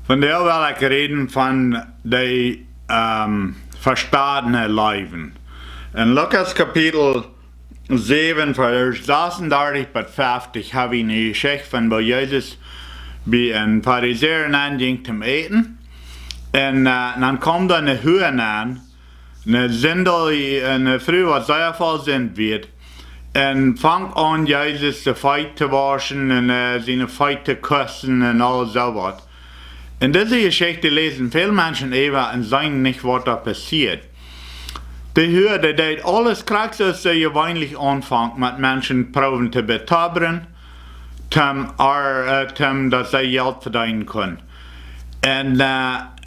Von der wil ik reden van de verstandene Lewen. In Lukas Kapitel 7, vers 36 tot 50 habe ich eine Geschichte von bei Jesus bij een Pharisäer aanging zum Eten. En dan komt er een Huren aan, een zindel, een vrouw wat zeer vol zin wird. En fangt an, Jesus de feit te waschen en zijn feit te kussen en al zo wat. In deze Geschichte lesen veel mensen even en zijn niet wat er passiert. Die Hürde deed alles krijgt als ze gewöhnlich anfangt met mensen proben te betoveren, dat zij geld verdienen kunnen.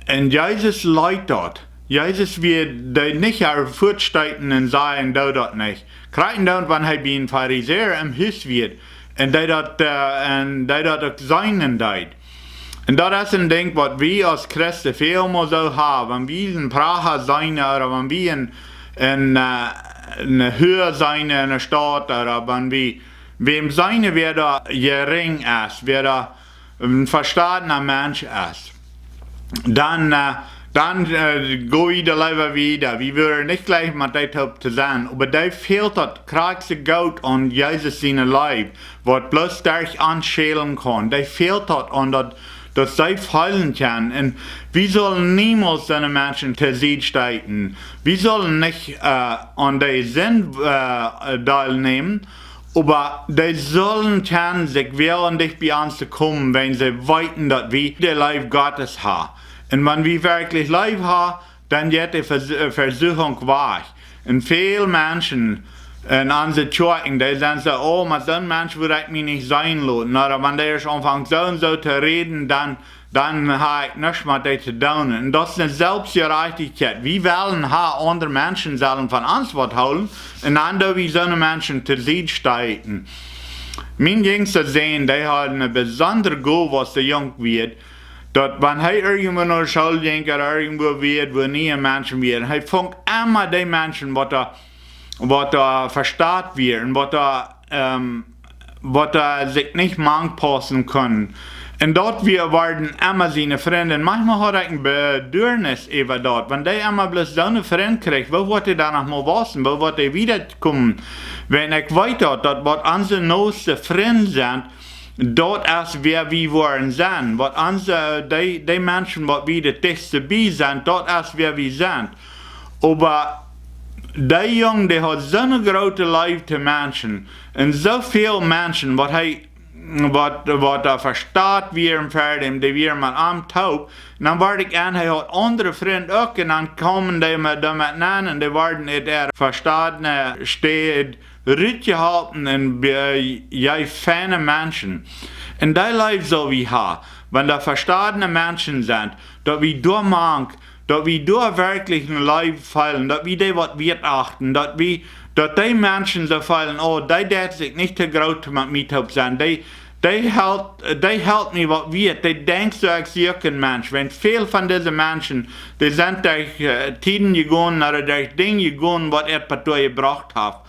En Jezus leidt dat. Jezus wird nicht voortstijten en zeggen dat niet. Krijgen dan wanneer hij bij een Pharisäer im huis wird en dat ook zijn deed. En dat is een ding wat wij als Christen veel meer zo hebben. Wanneer we een Prager zijn, of wanneer we een Höhe zijn in een stad, of wanneer we zijn wer da gering is, wer da een verstandener Mensch is. Dan go ich da lieber wieder. Wir würden nicht gleich mit dem zu sein. Aber da fehlt das krasse Gott an Jesus seine Leib, was bloß dadurch anschälen kann. Da fehlt das an dass sie fallen kann. Und wir sollen niemals seine Menschen zu sich steigen. Wir sollen nicht an der Sinn teilnehmen, aber die sollen kann sich während dich bei uns kommen, wenn sie weiten, dass wir den Leib Gottes haben. Und wenn wir wirklich Leib haben, dann wird die Versuchung wahr. Und viele Menschen in unseren Kirchen, die sagen so, oh, mit so einem Mensch würde ich mich nicht sein lassen. Oder wenn der erst anfängt so und so zu reden, dann habe ich nichts mit dem zu tun. Und das ist eine Selbstgerechtigkeit. Wir wollen andere Menschen sollen von uns was holen und dann dürfen wir so eine Menschen zu sich steigen. Meine Jüngste sehen, die haben eine besondere Gabe, was der Jung wird. Dat wenn hij irgendwo naar de school denkt, oder irgendwo wird, wo nie ein Menschen wird, hij fängt immer die Menschen, was versteht wird, und was sich nicht anpassen können. Und dort werden immer seine Freunde. Manchmal hat er ein Bedürfnis über dort. Wenn der immer bloß so eine Freund kriegt, wo wird er dann noch mal waschen, wo wird er wiederkommen? Wenn ich weiß, dass was unsere neuesten Freunde sind, dort ist, wer wir wollen sein. Was unsere, die Menschen, was wir das dichtste bei sind, dort ist, wer wir sind. Aber der Junge, der hat so eine große Liebe zu Menschen. Und so viele Menschen, was er versteht, wie er fertig, die wir mal am taub. Und dann werde ich an, er hat andere Freunde auch, und dann kommen die damit an, und die werden er verstanden, steht, rütgehalten und jij feine Menschen. Und die Leib so wie ha, wenn da verstandene Menschen sind, dass wir durchmachen, dass wir durch wirklich ein Leib fallen, dass wir die was wird achten, dass die Menschen so fallen, oh, die der sich nicht zu groß mit mir zu sein, die hält mir was wird, die denkt so, ich sehe kein Mensch. Wenn viele von diesen Menschen, die sind durch Tiden gegangen oder durch Dinge gegangen, was etwas durchgebracht hat.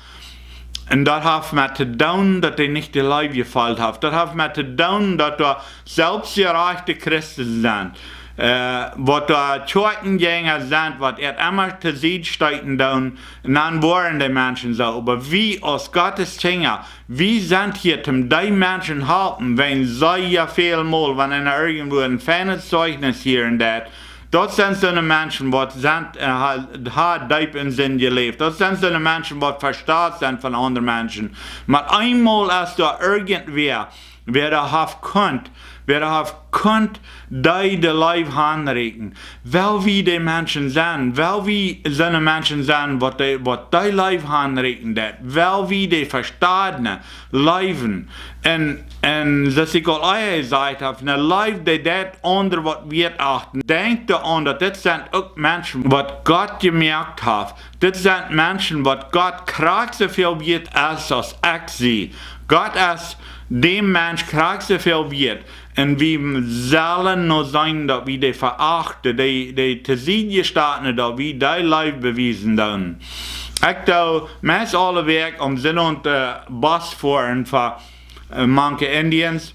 Und das hat mit zu tun, dass die nicht die Leib gefallen haben. Das hat mit zu tun, dass da selbstgerechte Christen sind. Was da Kirchengänger sind, was immer zu sich steigen tun, und dann wollen die Menschen so. Aber wir als Gottes Kinder, wir sind hier, um die Menschen halten, wenn sie ja viel mal, wenn einer irgendwo ein feines Zeugnis hier und dort. Das sind so eine Menschen, die hat deep in Sinn gelebt. Das sind so eine Menschen, die versteht sind von anderen Menschen. Aber einmal ist da irgendwer, wer da hat könnt, die Leib anregen. Weil wir die Menschen sind, weil wir so eine Menschen sind, die Leib anregen, weil wir die Verstandene leben. Und das ich all gesagt habe, eine Leib, die das andere, was wir achten, denkt daran, dass das sind auch Menschen, was Gott gemerkt hat. Das sind Menschen, was Gott kriegt so viel wird, als ich sie. Gott ist dem Mensch kriegt so viel wird. Und wir sollen nur sein, dass wir die verachten, die zu sich gestanden, dass wir die Leib bewiesen haben. Ich da, meist alle Weg Sinn und Bass fahren für manche Indians.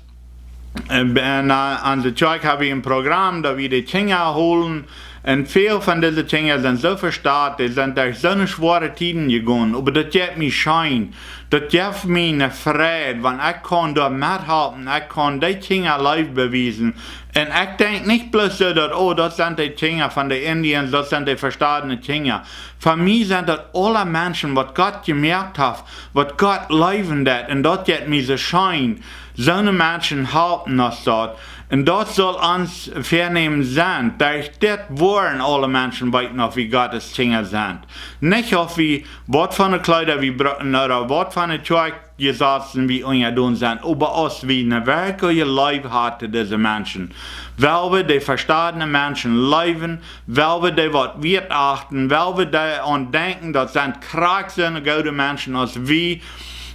En aan de kerk hebben we een programma dat we de dingen holen. En veel van deze dingen zijn zo verstaat, die zijn door zo'n zware tijden gegaan. Maar dat geeft me schijn. Dat geeft me een vrede, want ik kan daar methelpen. Ik kan die dingen live bewijzen. En ik denk niet plus zo dat, oh, dat zijn die dingen van de Indiërs, dat zijn die verstaande dingen. Voor mij zijn dat alle mensen wat God gemerkt heeft, wat God leven dat. En dat geeft me zo schijn. Zo'n mensen helpen ons dat. En dat zal ons vernemen zijn. Durch dit worden alle mensen weten of wie Gottes dingen zijn. Niet of wie wat van de kleider wie oder wat van de kerk gesetzen wie ungedun zijn. Aber ons wie een werkelijke lief hadden deze mensen. Wel we die verstandene mensen leven, wel we die wat wert achten, wel we die aan denken, dat zijn kraakzinnige goede mensen als wie.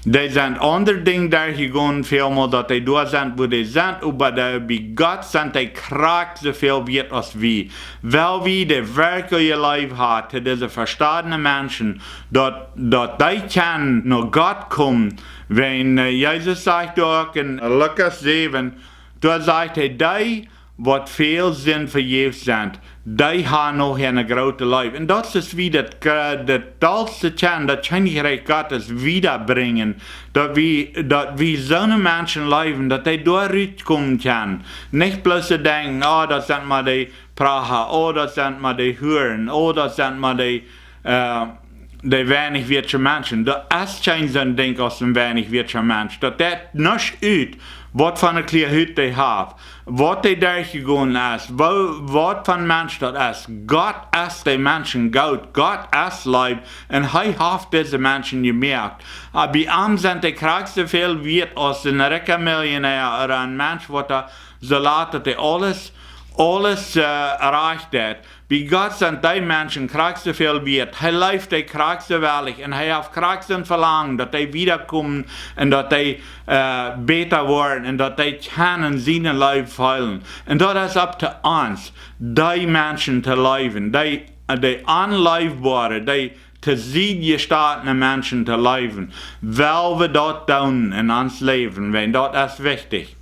Die zijn ander ding daar gegaan, vielmaal dat die daar zijn waar die zijn, maar bij God zijn die kracht zoveel wert als wie. Wel wie de werkelijke lief had, deze verstandene mensen, dat die kan naar God komen. Wenn Jezus zegt ook in Lucas 7, daar zegt hij, die wat veel zin vergeefs zijn, die hebben nog een grote lief. En dat is wie dat dalste kan, dat Königreich Gottes wiederbringen. Dat wie zo'n mensen leven, dat die daaruit komen kan. Niet bloß te denken, oh, dat zijn maar die Prager, oh, dat zijn maar die Huren, oh, dat zijn maar die weinig wettige mensen. Dat is geen zo'n ding als een weinig wettige mens. Dat niet uit wat van een kleine huid die heeft. Wat die daar gegaan is. Wat van mens dat is. God is die mensen goed. God is lief. En hij heeft deze mensen gemerkt. Bij hem zijn die krachtste veel wert als een rijke miljonair. Of een mens wat zo laat dat hij alles erreicht heeft. Bij God zijn die mensen krachtste veel wert. Hij leeft die krachtste weilig en hij heeft krachtste verlangen dat hij wiederkomen en dat hij beter worden en dat hij kunnen zijn leven heilen. En dat is op te ons, die mensen te leven, die onleefbare, die te zien gestaatene mensen te leven. Wel we dat doen in ons leven, want dat is wichtig.